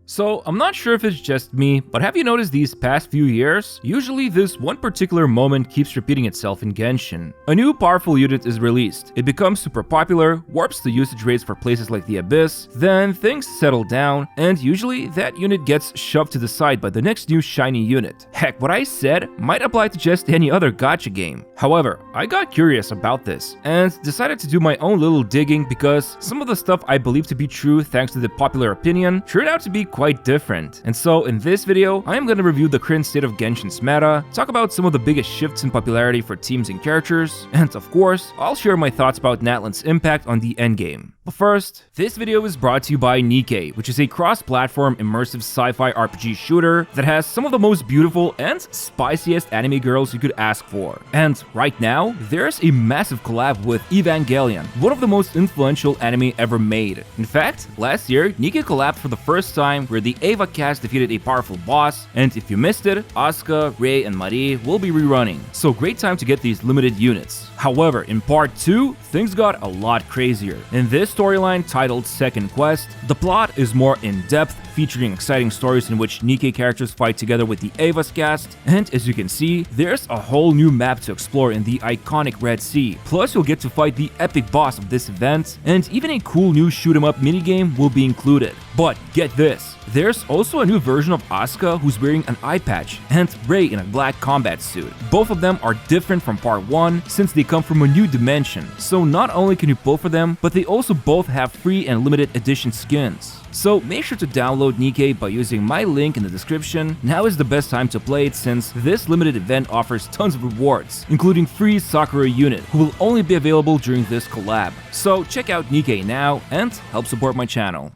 So, I'm not sure if it's just me, but have you noticed these past few years? Usually this one particular moment keeps repeating itself in Genshin. A new powerful unit is released, it becomes super popular, warps the usage rates for places like the Abyss, then things settle down, and usually that unit gets shoved to the side by the next new shiny unit. Heck, what I said might apply to just any other gacha game. However, I got curious about this, and decided to do my own little digging because some of the stuff I believe to be true thanks to the popular opinion turned out to be quite different. And so in this video, I am going to review the current state of Genshin's meta, talk about some of the biggest shifts in popularity for teams and characters, and of course, I'll share my thoughts about Natlan's impact on the endgame. But first, this video is brought to you by Nikke, which is a cross-platform immersive sci-fi RPG shooter that has some of the most beautiful and spiciest anime girls you could ask for. And right now, there's a massive collab with Evangelion, one of the most influential anime ever made. In fact, last year, Nikke collabed for the first time where the Eva cast defeated a powerful boss, and if you missed it, Asuka, Rei, and Marie will be rerunning. So great time to get these limited units. However, in part 2, things got a lot crazier. In this storyline titled Second Quest, the plot is more in-depth, featuring exciting stories in which Nikke characters fight together with the Eva's cast, and as you can see, there's a whole new map to explore in the iconic Red Sea. Plus, you'll get to fight the epic boss of this event, and even a cool new shoot-'em-up minigame will be included. But get this, there's also a new version of Asuka who's wearing an eye patch, and Rei in a black combat suit. Both of them are different from part 1 since they come from a new dimension, so not only can you pull for them, but they also both have free and limited edition skins. So make sure to download Nikke by using my link in the description. Now is the best time to play it since this limited event offers tons of rewards, including free Sakura unit, who will only be available during this collab. So check out Nikke now and help support my channel.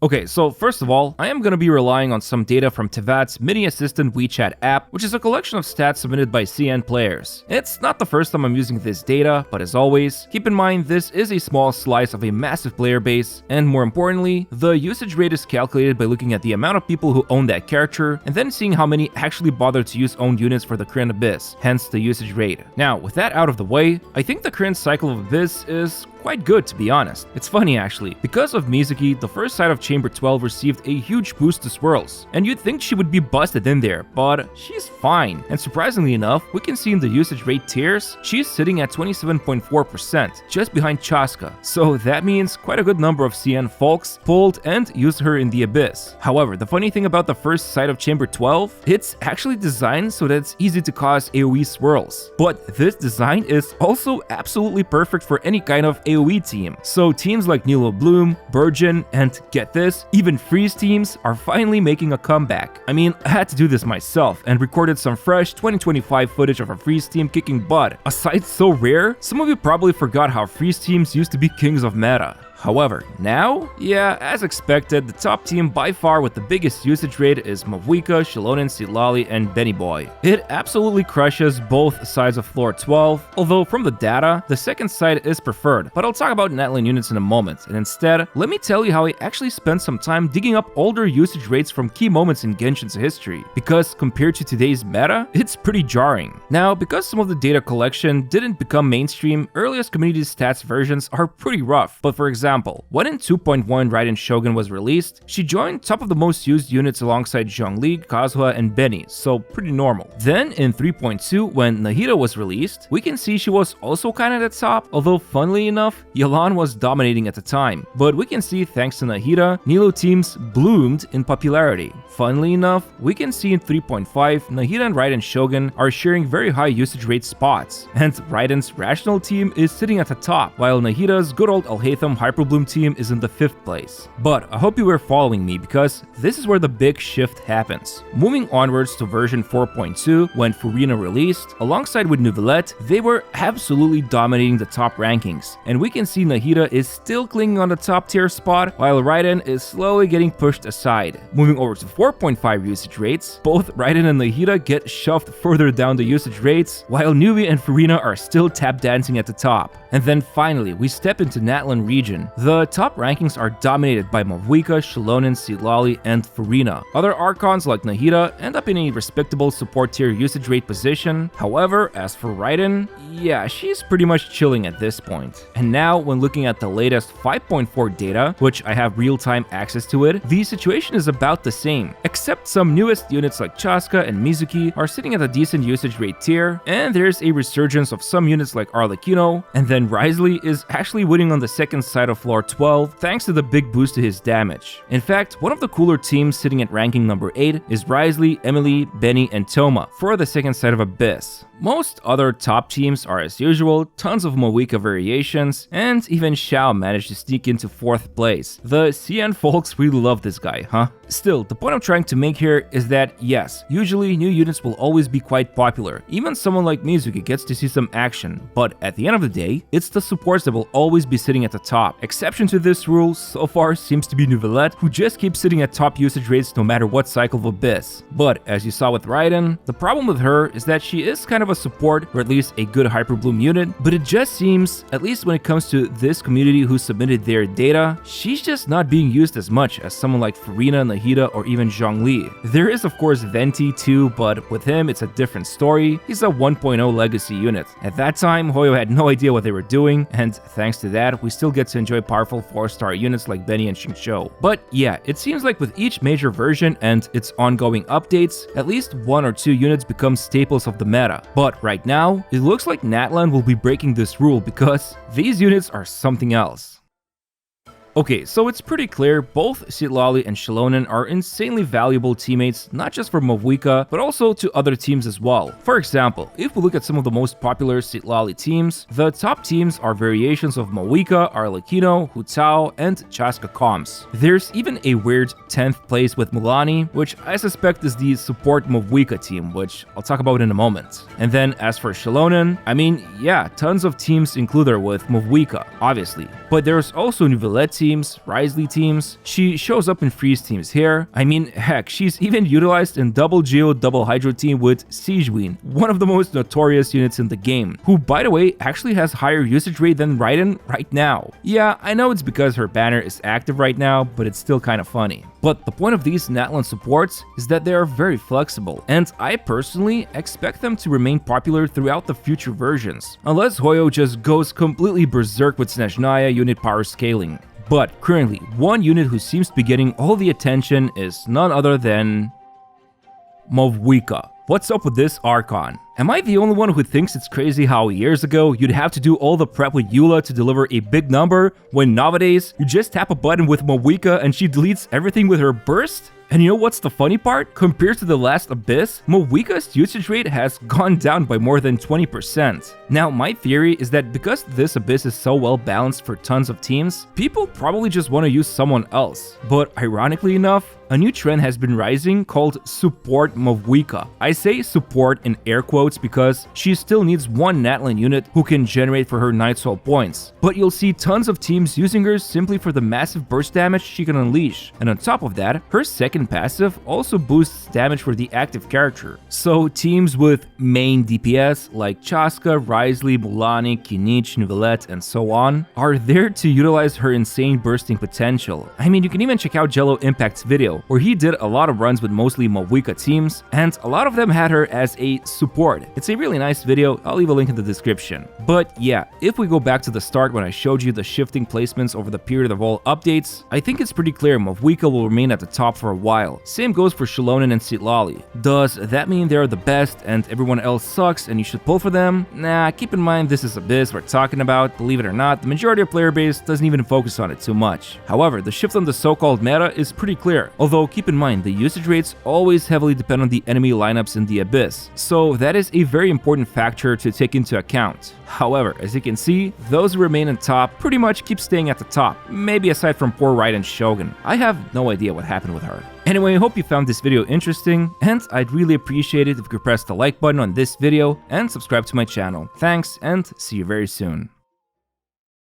Okay, so first of all, I am going to be relying on some data from Tevat's Mini Assistant WeChat app, which is a collection of stats submitted by CN players. It's not the first time I'm using this data, but as always, keep in mind this is a small slice of a massive player base, and more importantly, the usage rate is calculated by looking at the amount of people who own that character, and then seeing how many actually bother to use owned units for the current Abyss, hence the usage rate. Now, with that out of the way, I think the current cycle of Abyss is quite good, to be honest. It's funny actually, because of Mizuki, the first side of Chamber 12 received a huge boost to swirls, and you'd think she would be busted in there, but she's fine. And surprisingly enough, we can see in the usage rate tiers, she's sitting at 27.4%, just behind Chaska, so that means quite a good number of CN folks pulled and used her in the Abyss. However, the funny thing about the first side of Chamber 12, it's actually designed so that it's easy to cause AoE swirls, but this design is also absolutely perfect for any kind of AoE team. So teams like Nilo Bloom, Burgeon, and get this, even Freeze teams are finally making a comeback. I mean, I had to do this myself and recorded some fresh 2025 footage of a Freeze team kicking butt. A sight so rare, some of you probably forgot how Freeze teams used to be kings of meta. However, now, yeah, as expected, the top team by far with the biggest usage rate is Mavuika, Shilonen, Silali, and Benny Boy. It absolutely crushes both sides of floor 12, although from the data, the second side is preferred, but I'll talk about Natlan units in a moment, and instead, let me tell you how I actually spent some time digging up older usage rates from key moments in Genshin's history, because compared to today's meta, it's pretty jarring. Now, because some of the data collection didn't become mainstream, earliest community stats versions are pretty rough, but for example, when in 2.1 Raiden Shogun was released, she joined top of the most used units alongside Zhongli, Kazuha, and Benny, so pretty normal. Then in 3.2, when Nahida was released, we can see she was also kinda at the top, although funnily enough, Yelan was dominating at the time. But we can see thanks to Nahida, Nilo teams bloomed in popularity. Funnily enough, we can see in 3.5, Nahida and Raiden Shogun are sharing very high usage rate spots, and Raiden's Rational team is sitting at the top, while Nahida's good old Alhaitham Hyperbloom team is in the 5th place. But I hope you were following me because this is where the big shift happens. Moving onwards to version 4.2, when Furina released, alongside with Neuvillette, they were absolutely dominating the top rankings, and we can see Nahida is still clinging on the top tier spot, while Raiden is slowly getting pushed aside. Moving over to 4.5 usage rates, both Raiden and Nahida get shoved further down the usage rates, while Nuvi and Furina are still tap dancing at the top. And then finally, we step into Natlan region, Genshin. The top rankings are dominated by Mavuika, Shilonen, Citlali, and Furina. Other Archons like Nahida end up in a respectable support tier usage rate position. However, as for Raiden, yeah, she's pretty much chilling at this point. And now, when looking at the latest 5.4 data, which I have real-time access to it, the situation is about the same, except some newest units like Chaska and Mizuki are sitting at a decent usage rate tier, and there's a resurgence of some units like Arlecchino, and then Wriothesley is actually winning on the second side of floor 12 thanks to the big boost to his damage. In fact, one of the cooler teams sitting at ranking number 8 is Wriothesley, Emily, Benny, and Toma for the second side of Abyss. Most other top teams are as usual, tons of Mavuika variations, and even Xiao managed to sneak into 4th place. The CN folks really love this guy, huh? Still, the point I'm trying to make here is that yes, usually new units will always be quite popular. Even someone like Mizuki gets to see some action, but at the end of the day, it's the supports that will always be sitting at the top. Exception to this rule so far seems to be Nouvellette, who just keeps sitting at top usage rates no matter what cycle of Abyss. But as you saw with Raiden, the problem with her is that she is kind of a support, or at least a good Hyperbloom unit, but it just seems, at least when it comes to this community who submitted their data, she's just not being used as much as someone like Furina, Nahida, or even Zhongli. There is of course Venti too, but with him it's a different story. He's a 1.0 legacy unit. At that time, Hoyo had no idea what they were doing, and thanks to that, we still get to enjoy powerful 4-star units like Benny and Xingqiu. But yeah, it seems like with each major version and its ongoing updates, at least 1 or 2 units become staples of the meta. But right now, it looks like Natlan will be breaking this rule because these units are something else. Okay, so it's pretty clear both Citlali and Shilonen are insanely valuable teammates, not just for Mavuika, but also to other teams as well. For example, if we look at some of the most popular Citlali teams, the top teams are variations of Mavuika, Arlecchino, Hu Tao, and Chaska Comps. There's even a weird 10th place with Mulani, which I suspect is the support Mavuika team, which I'll talk about in a moment. And then as for Shilonen, I mean, yeah, tons of teams include her with Mavuika, obviously. But there's also Nouvellette teams, Wriothesley teams. She shows up in Freeze teams here. I mean, heck, she's even utilized in Double Geo, Double Hydro team with Siegewind, one of the most notorious units in the game, who by the way actually has higher usage rate than Raiden right now. Yeah, I know it's because her banner is active right now, but it's still kind of funny. But the point of these Natlan supports is that they are very flexible, and I personally expect them to remain popular throughout the future versions, unless Hoyo just goes completely berserk with Snezhnaya unit power scaling. But currently, one unit who seems to be getting all the attention is none other than Mavuika. What's up with this Archon? Am I the only one who thinks it's crazy how years ago you'd have to do all the prep with Eula to deliver a big number, when nowadays you just tap a button with Mavuika and she deletes everything with her burst? And you know what's the funny part? Compared to the last Abyss, Mavuika's usage rate has gone down by more than 20%. Now, my theory is that because this Abyss is so well balanced for tons of teams, people probably just want to use someone else. But ironically enough, a new trend has been rising called Support Mavuika. I say support in air quotes because she still needs one Natlan unit who can generate for her Night Soul points. But you'll see tons of teams using her simply for the massive burst damage she can unleash. And on top of that, her second passive also boosts damage for the active character. So teams with main DPS like Chaska, Wriothesley, Mulani, Kinich, Nouvellette, and so on are there to utilize her insane bursting potential. I mean, you can even check out Jello Impact's video, where he did a lot of runs with mostly Mavuika teams, and a lot of them had her as a support. It's a really nice video, I'll leave a link in the description. But yeah, if we go back to the start when I showed you the shifting placements over the period of all updates, I think it's pretty clear Mavuika will remain at the top for a while. Same goes for Shilonen and Citlali. Does that mean they're the best and everyone else sucks and you should pull for them? Nah, keep in mind this is Abyss we're talking about. Believe it or not, the majority of player base doesn't even focus on it too much. However, the shift on the so-called meta is pretty clear. Although keep in mind, the usage rates always heavily depend on the enemy lineups in the Abyss, so that is a very important factor to take into account. However, as you can see, those who remain on top pretty much keep staying at the top, maybe aside from poor Raiden Shogun. I have no idea what happened with her. Anyway, I hope you found this video interesting, and I'd really appreciate it if you could press the like button on this video and subscribe to my channel. Thanks, and see you very soon.